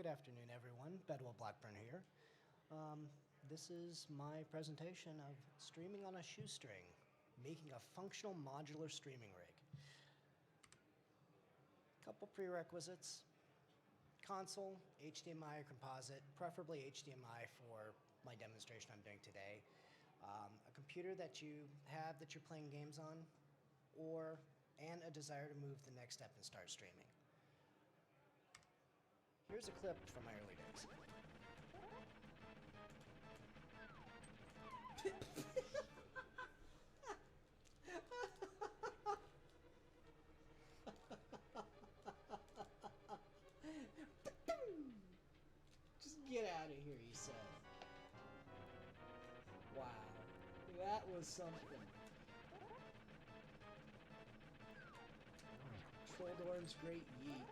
Good afternoon, everyone. Bedwell Blackburn here. This is my presentation of streaming on a shoestring, making a functional modular streaming rig. Couple prerequisites: console, HDMI or composite, preferably HDMI for my demonstration I'm doing today, a computer that you have that you're playing games on, and a desire to move the next step and start streaming. Here's a clip from my early days. Just get out of here, he said. Wow, that was something. Troldorn's Great Yeet.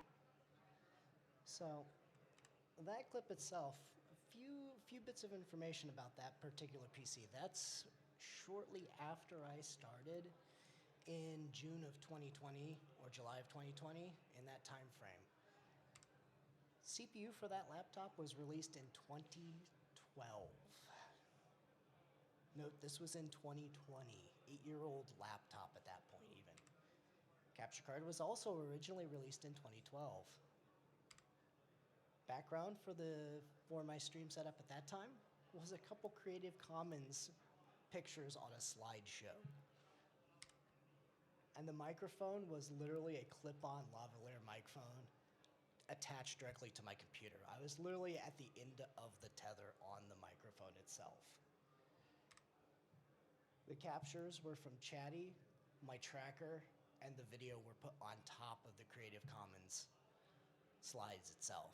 So, that clip itself, a few bits of information about that particular PC. That's shortly after I started in June of 2020 or July of 2020, in that time frame. CPU for that laptop was released in 2012. Note, this was in 2020, 8-year-old laptop at that point even. Capture card was also originally released in 2012. Background for my stream setup at that time was a couple Creative Commons pictures on a slideshow. And the microphone was literally a clip-on lavalier microphone attached directly to my computer. I was literally at the end of the tether on the microphone itself. The captures were from Chatty, my tracker, and the video were put on top of the Creative Commons slides itself.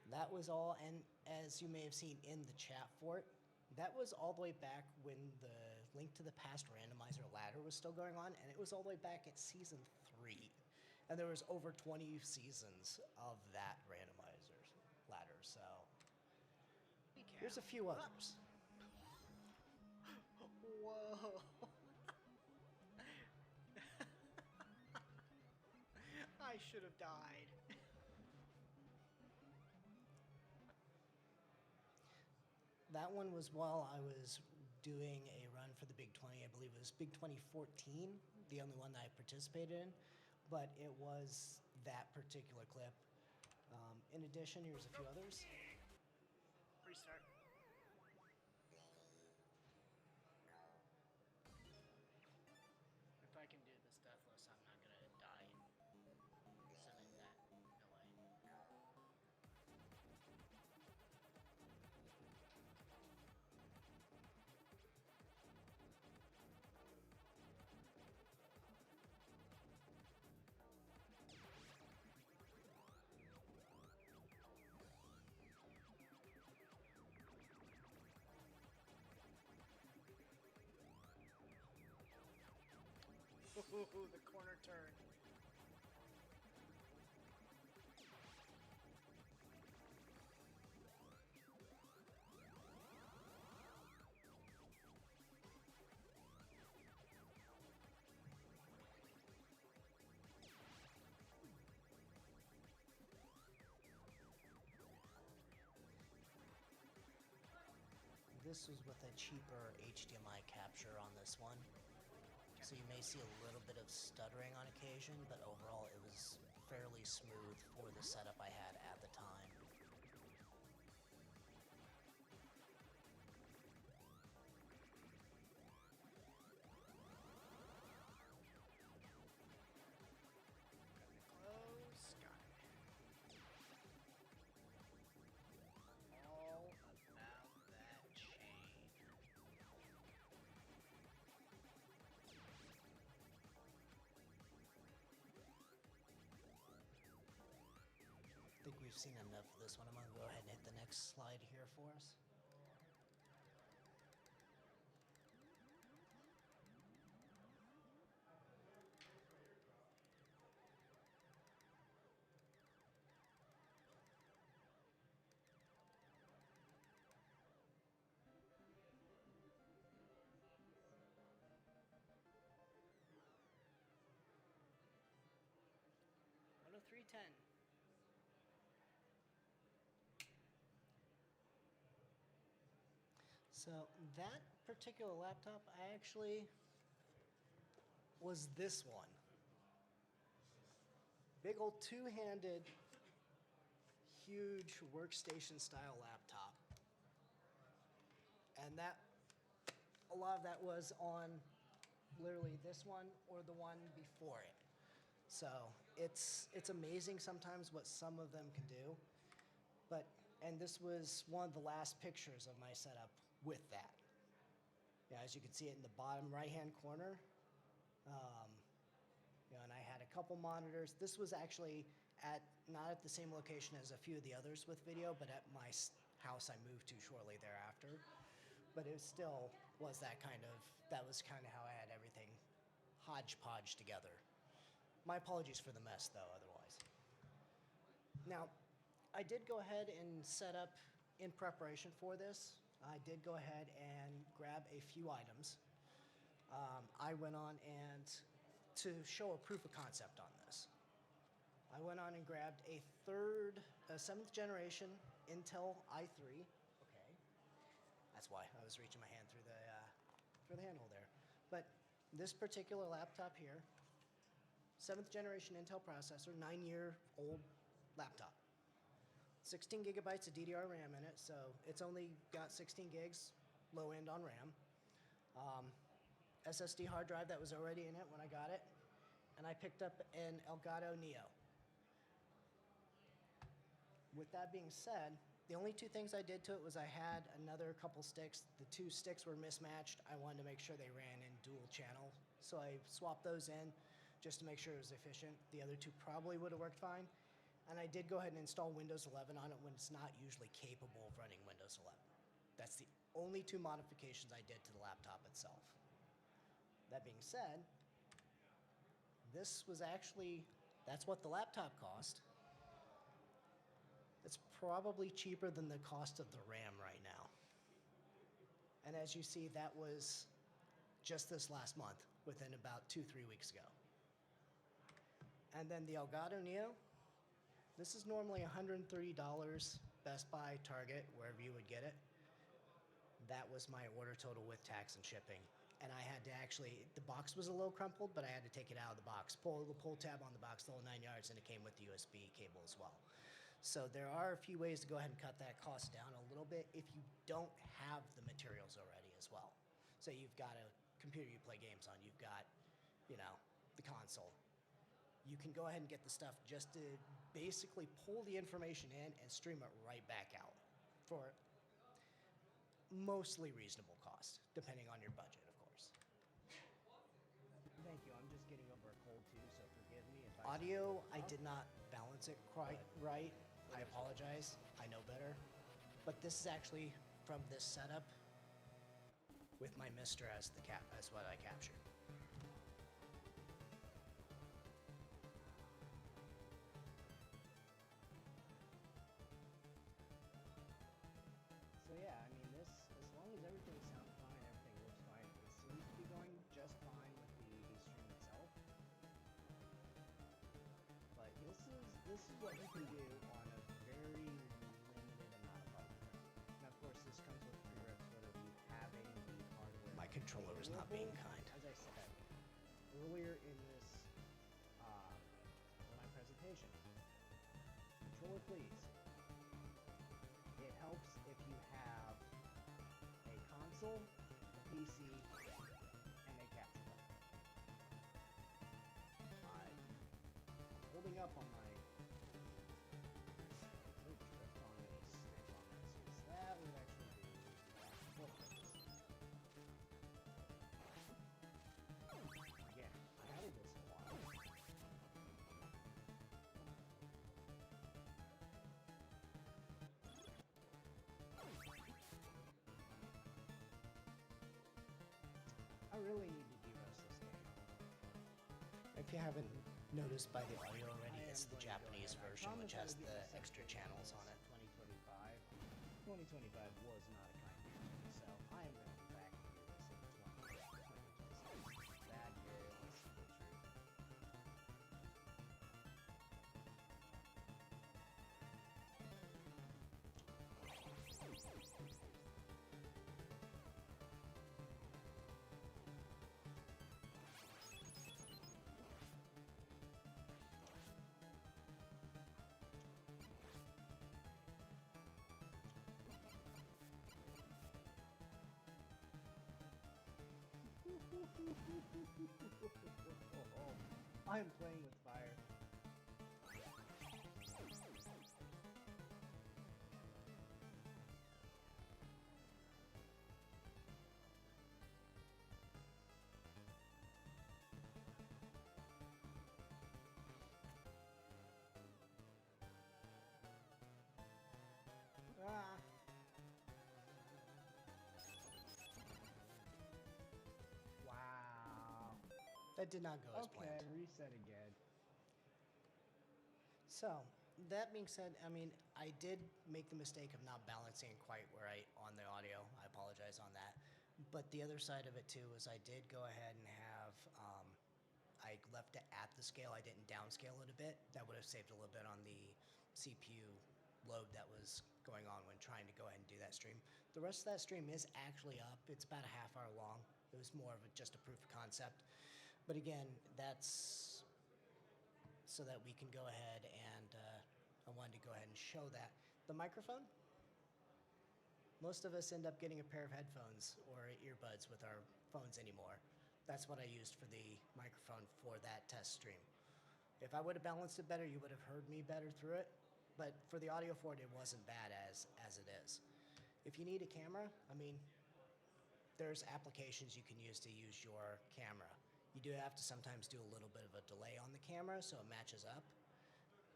That was all, and as you may have seen in the chat for it, that was all the way back when the Link to the Past randomizer ladder was still going on, and it was all the way back at season 3. And there was over 20 seasons of that randomizer ladder, so here's a few others. Whoa. I should have died. That one was while I was doing a run for the Big 20. I believe it was Big 2014, the only one that I participated in, but it was that particular clip. In addition, here's a few others. Restart. If I can do this deathless, I'm not gonna die sending that away. Ooh, the corner turn. This was with a cheaper HDMI capture on this one. So you may see a little bit of stuttering on occasion, but overall it was fairly smooth for the setup I had at the time. Close, got it. All about that chain. I think we've seen enough of this one. I'm going to go ahead and hit the next slide here for us. $103.10. So that particular laptop, I actually was this one. Big old two-handed, huge workstation style laptop. And that, a lot of that was on literally this one or the one before it. So it's amazing sometimes what some of them can do. But, and this was one of the last pictures of my setup with that. Yeah, as you can see it in the bottom right-hand corner. And I had a couple monitors. This was actually not at the same location as a few of the others with video, but at my house I moved to shortly thereafter. But it still was that was kind of how I had everything hodgepodge together. My apologies for the mess, though, otherwise. Now, I did go ahead and set up, in preparation for this, I did go ahead and grab a few items. I went on and, to show a proof of concept on this, I went on and grabbed a 7th generation Intel i3. Okay, that's why I was reaching my hand through the handle there. But this particular laptop here, 7th generation Intel processor, 9-year-old laptop. 16 gigabytes of DDR RAM in it, so it's only got 16 gigs, low end on RAM. SSD hard drive that was already in it when I got it, and I picked up an Elgato Neo. With that being said, the only two things I did to it was I had another couple sticks. The 2 sticks were mismatched. I wanted to make sure they ran in dual channel, so I swapped those in just to make sure it was efficient. The other 2 probably would have worked fine. And I did go ahead and install Windows 11 on it when it's not usually capable of running Windows 11. That's the only 2 modifications I did to the laptop itself. That being said, this was actually, that's what the laptop cost. It's probably cheaper than the cost of the RAM right now. And as you see, that was just this last month, within about 2-3 weeks ago. And then the Elgato Neo, this is normally $130, Best Buy, Target, wherever you would get it. That was my order total with tax and shipping. And I had to actually, the box was a little crumpled, but I had to take it out of the box, pull the pull tab on the box, the whole 9 yards, and it came with the USB cable as well. So there are a few ways to go ahead and cut that cost down a little bit if you don't have the materials already as well. So you've got a computer you play games on, you've got, the console. You can go ahead and get the stuff just to basically pull the information in and stream it right back out for mostly reasonable cost, depending on your budget, of course. Thank you. I'm just getting over a cold too, so forgive me if Audio, I did not balance it quite right. I apologize. I know better. But this is actually from this setup with my Mister as what I captured. So yeah, I mean this, as long as everything sounds fine, everything looks fine, it seems to be going just fine with the stream itself. But this is what you can do on a very limited amount of hardware. And of course this comes with prereqs whether you having the hardware. My controller was not being kind. As I said earlier in this my presentation, controller please. It helps if you have a console, a PC, and a capture card. I'm holding up on my that would actually be both of those. Again, I added this a while. I really need to de-rust this game. If you haven't noticed by the audio already, I it's am the going to go Japanese ahead. I version, which has promise I will the get this extra updated channels on this it. 2025 was not a kind year for me, so I am going to be back to do this in 2026. That is the truth. I'm playing with fire. Ah. Wow. That did not go as Okay, planned. reset again. So, that being said, I mean, I did make the mistake of not balancing it quite right on the audio. I apologize on that. But the other side of it too is I did go ahead and have, I left it at the scale. I didn't downscale it a bit. That would have saved a little bit on the CPU load that was going on when trying to go ahead and do that stream. The rest of that stream is actually up. It's about a half hour long. It was more of just a proof of concept. But again, that's so that we can go ahead and I wanted to go ahead and show that. The microphone, most of us end up getting a pair of headphones or earbuds with our phones anymore. That's what I used for the microphone for that test stream. If I would have balanced it better, you would have heard me better through it. But for the audio for it, it wasn't bad as it is. If you need a camera, I mean, there's applications you can use to use your camera. You do have to sometimes do a little bit of a delay on the camera so it matches up,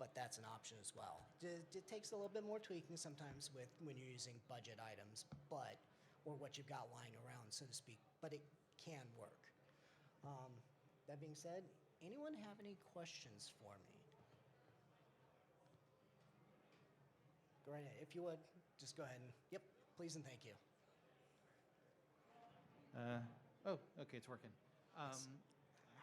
but that's an option as well. It takes a little bit more tweaking sometimes with when you're using budget items, but or what you've got lying around, so to speak, but it can work. That being said, anyone have any questions for me? Go right ahead. If you would, just go ahead and, yep, please and thank you. Oh, okay, it's working. Yes.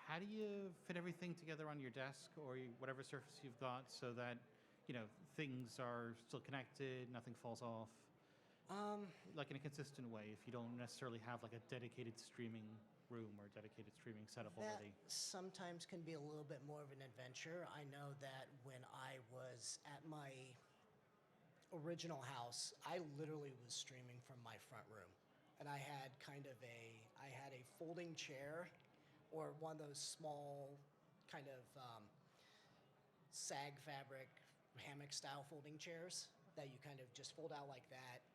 How do you fit everything together on your desk or whatever surface you've got so that, you know, things are still connected, nothing falls off? Like in a consistent way, if you don't necessarily have like a dedicated streaming room or dedicated streaming setup That already. sometimes can be a little bit more of an adventure. I know that when I was at my original house, I literally was streaming from my front room. And I had a folding chair or one of those small kind of sag fabric hammock style folding chairs that you kind of just fold out like that.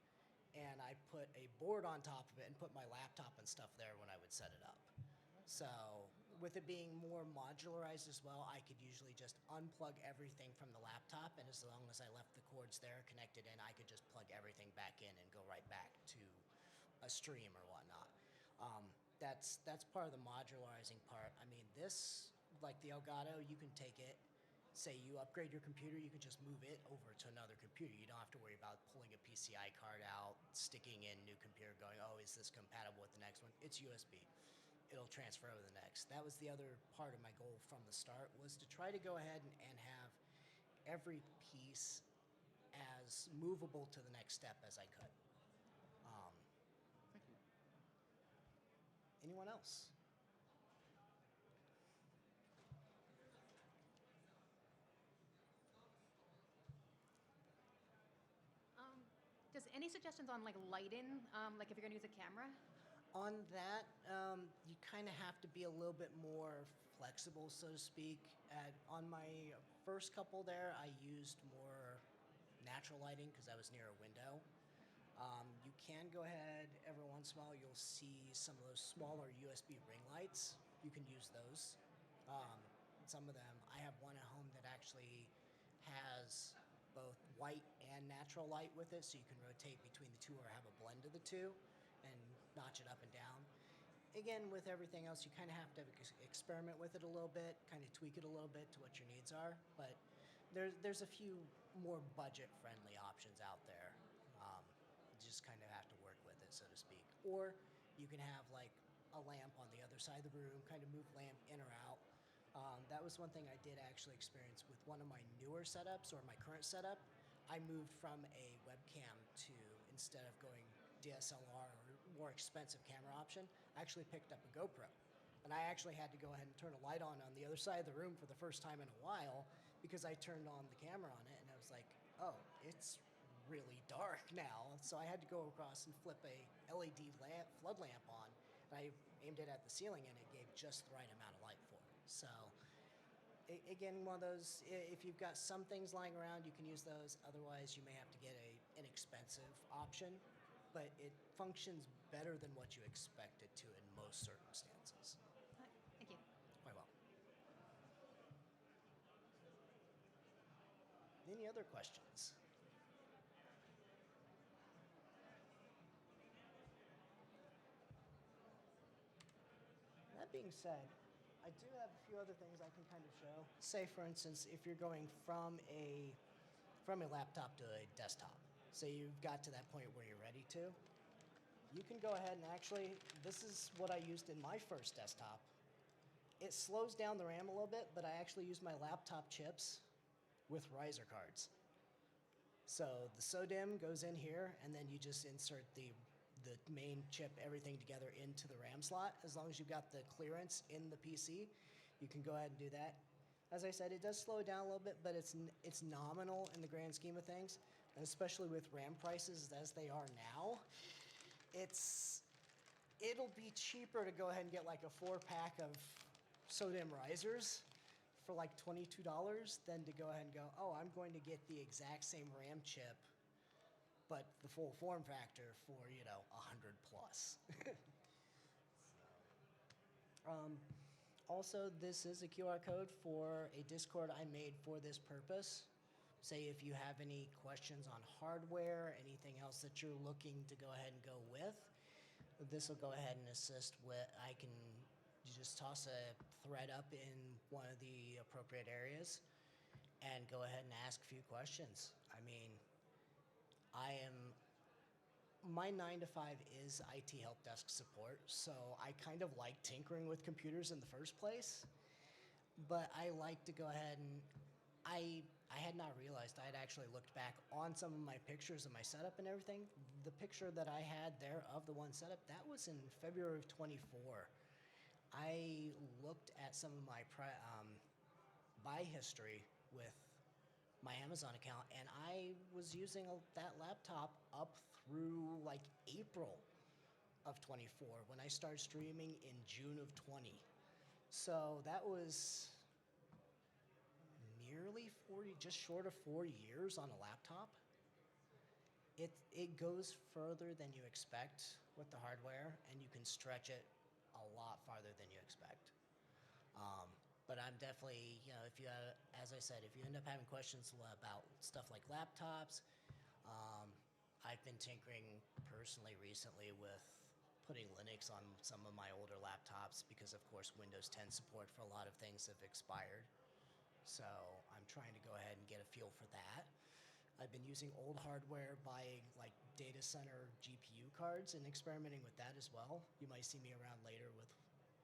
And I put a board on top of it and put my laptop and stuff there when I would set it up. So with it being more modularized as well, I could usually just unplug everything from the laptop, and as long as I left the cords there connected in, I could just plug everything back in and go right back to a stream or whatnot. That's part of the modularizing part. I mean, this, like the Elgato, you can take it, say you upgrade your computer, you can just move it over to another computer. You don't have to worry about pulling a PCI card out, sticking in new computer, going, oh, is this compatible with the next one? It's USB. It'll transfer over the next. That was the other part of my goal from the start, was to try to go ahead and have every piece as movable to the next step as I could. Thank you. Anyone else? Does any suggestions on like lighting, like if you're gonna use a camera? On that, you kind of have to be a little bit more flexible, so to speak. On my first couple there, I used more natural lighting because I was near a window. You can go ahead, every once in a while, you'll see some of those smaller USB ring lights. You can use those. Some of them, I have one at home that actually has both white and natural light with it, so you can rotate between the two or have a blend of the two and notch it up and down. Again, with everything else, you kind of have to experiment with it a little bit, kind of tweak it a little bit to what your needs are. But there's a few more budget-friendly options out there. You just kind of have to work with it, so to speak. Or you can have like a lamp on the other side of the room, kind of move lamp in or out. That was one thing I did actually experience with one of my newer setups or my current setup. I moved from a webcam to, instead of going DSLR or more expensive camera option, I actually picked up a GoPro. And I actually had to go ahead and turn a light on the other side of the room for the first time in a while because I turned on the camera on it and I was like, oh, it's really dark now. So I had to go across and flip a LED lamp, flood lamp on. And I aimed it at the ceiling, and it gave just the right amount of light for it. So, again, one of those, if you've got some things lying around, you can use those. Otherwise, you may have to get a inexpensive option, but it functions better than what you expect it to in most circumstances. Thank you. Quite well. Any other questions? That being said, I do have a few other things I can kind of show. Say, for instance, if you're going from a laptop to a desktop, say you've got to that point where you're ready to, you can go ahead and actually, this is what I used in my first desktop. It slows down the RAM a little bit, but I actually use my laptop chips with riser cards. So the SODIMM goes in here, and then you just insert the main chip, everything together into the RAM slot. As long as you've got the clearance in the PC, you can go ahead and do that. As I said, it does slow it down a little bit, but it's nominal in the grand scheme of things, and especially with RAM prices as they are now. It'll be cheaper to go ahead and get like a 4-pack of SODIMM risers for like $22 than to go ahead and go, oh, I'm going to get the exact same RAM chip, but the full form factor for, 100 plus. Also, this is a QR code for a Discord I made for this purpose. Say if you have any questions on hardware, anything else that you're looking to go ahead and go with, this will go ahead and assist with, you just toss a thread up in one of the appropriate areas and go ahead and ask a few questions. I mean, my 9 to 5 is IT help desk support, so I kind of like tinkering with computers in the first place, but I like to go ahead and, I had not realized, I had actually looked back on some of my pictures of my setup and everything. The picture that I had there of the one setup, that was in February of 24. I looked at some of my buy history with my Amazon account, and I was using that laptop up through like April of 24 when I started streaming in June of 20. So that was nearly 40, just short of 4 years on a laptop. It goes further than you expect with the hardware, and you can stretch it a lot farther than you expect. But I'm definitely, if you, as I said, if you end up having questions about stuff like laptops, I've been tinkering personally recently with putting Linux on some of my older laptops because, of course, Windows 10 support for a lot of things have expired. So I'm trying to go ahead and get a feel for that. I've been using old hardware, buying like data center GPU cards and experimenting with that as well. You might see me around later with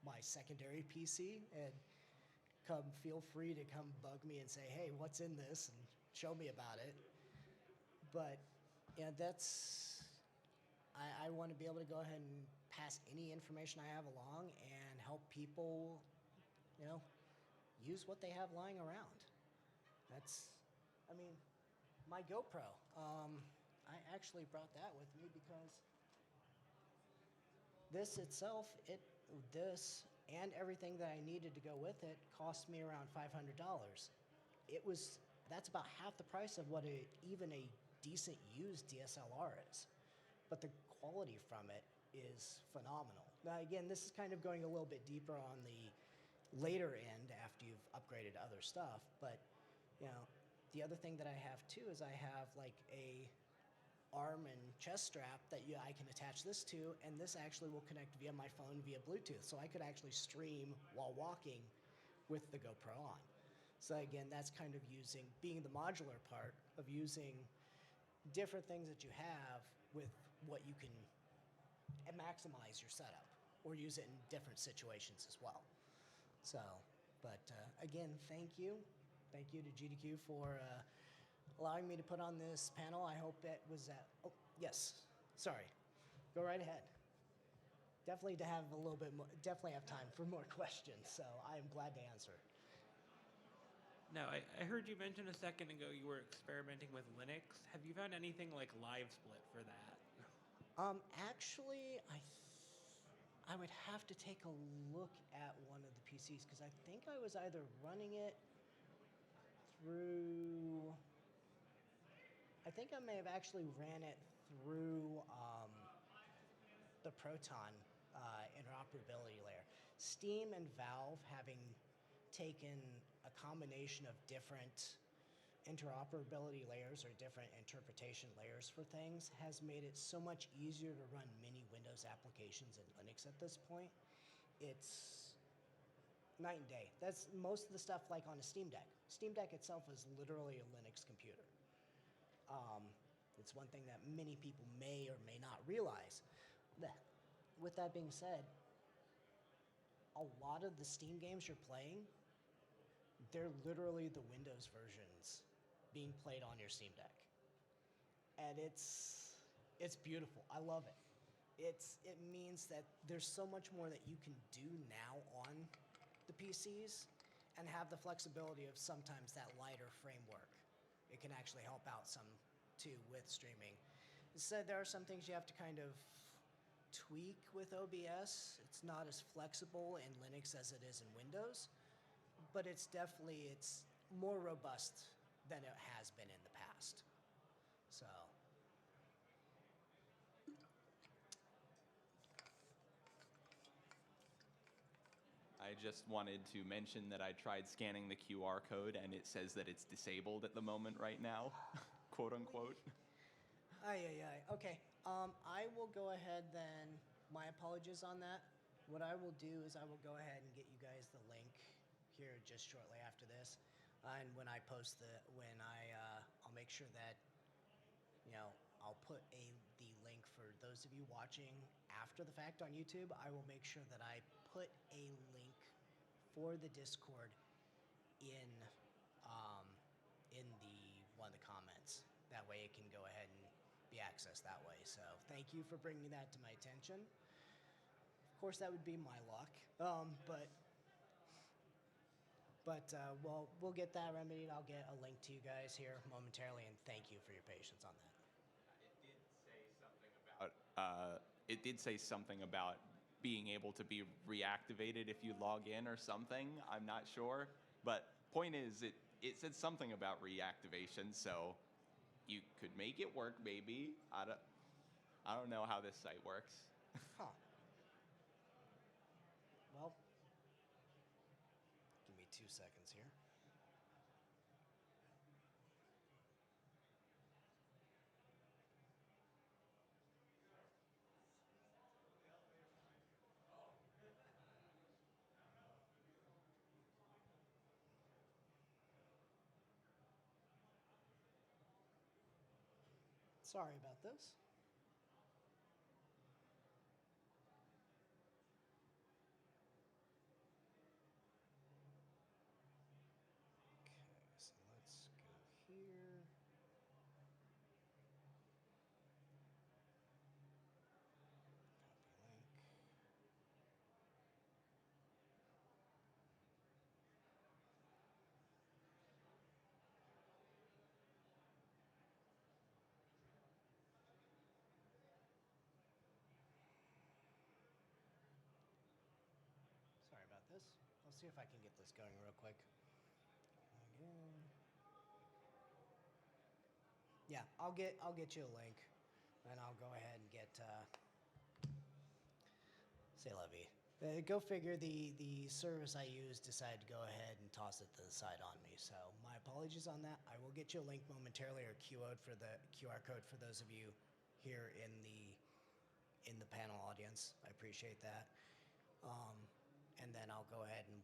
my secondary PC, and feel free to come bug me and say, hey, what's in this, and show me about it. But yeah, I want to be able to go ahead and pass any information I have along and help people, use what they have lying around. My GoPro. I actually brought that with me because this itself, this and everything that I needed to go with it cost me around $500. That's about half the price of what even a decent used DSLR is. But the quality from it is phenomenal. Now again, this is kind of going a little bit deeper on the later end after you've upgraded other stuff, but the other thing that I have too is I have like a arm and chest strap that I can attach this to, and this actually will connect via my phone via Bluetooth, so I could actually stream while walking with the GoPro on. So again, that's kind of being the modular part of using different things that you have with what you can maximize your setup or use it in different situations as well. So, but again, thank you. Thank you to GDQ for allowing me to put on this panel. I hope it was oh, yes, sorry. Go right ahead. Definitely have time for more questions, so I am glad to answer. Now, I heard you mention a second ago you were experimenting with Linux. Have you found anything like LiveSplit for that? Actually, I would have to take a look at one of the PCs because I think I was either running it through. I think I may have actually ran it through the Proton interoperability layer. Steam and Valve having taken a combination of different interoperability layers or different interpretation layers for things has made it so much easier to run many Windows applications in Linux at this point. It's night and day. That's most of the stuff like on a Steam Deck. Steam Deck itself is literally a Linux computer. It's one thing that many people may or may not realize. With that being said, a lot of the Steam games you're playing, they're literally the Windows versions being played on your Steam Deck. And it's beautiful. I love it. It means that there's so much more that you can do now on the PCs and have the flexibility of sometimes that lighter framework. It can actually help out some too with streaming. Instead, there are some things you have to kind of tweak with OBS. It's not as flexible in Linux as it is in Windows, but it's more robust than it has been in the past. So. I just wanted to mention that I tried scanning the QR code and it says that it's disabled at the moment right now, quote unquote. Okay. I will go ahead then. My apologies on that. What I will do is I will go ahead and get you guys the link here just shortly after this. And when I post I'll make sure that, I'll put the link for those of you watching after the fact on YouTube. I will make sure that I put a link for the Discord in one of the comments. That way it can go ahead and be accessed that way. So thank you for bringing that to my attention. Of course, that would be my luck, but we'll get that remedied. I'll get a link to you guys here momentarily, and thank you for your patience on that. It did say something about being able to be reactivated if you log in or something. I'm not sure, but point is, it said something about reactivation, so you could make it work, maybe. I don't know how this site works. Huh. Well, give me 2 seconds here. Sorry about this. Okay, so let's go here. Copy link. Sorry about this. I'll see if I can get this going real quick. Again. Yeah, I'll get you a link, and I'll go ahead and get. Say la vie. Go figure. The service I use decided to go ahead and toss it to the side on me. So my apologies on that. I will get you a link momentarily, or QR code for those of you here in the panel audience. I appreciate that. And then I'll go ahead and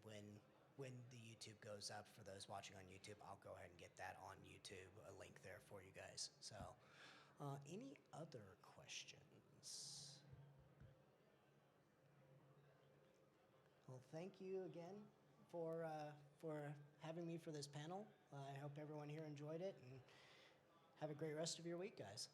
when the YouTube goes up, for those watching on YouTube, I'll go ahead and get that on YouTube, a link there for you guys. So, any other questions? Well, thank you again for having me for this panel. I hope everyone here enjoyed it, and have a great rest of your week, guys.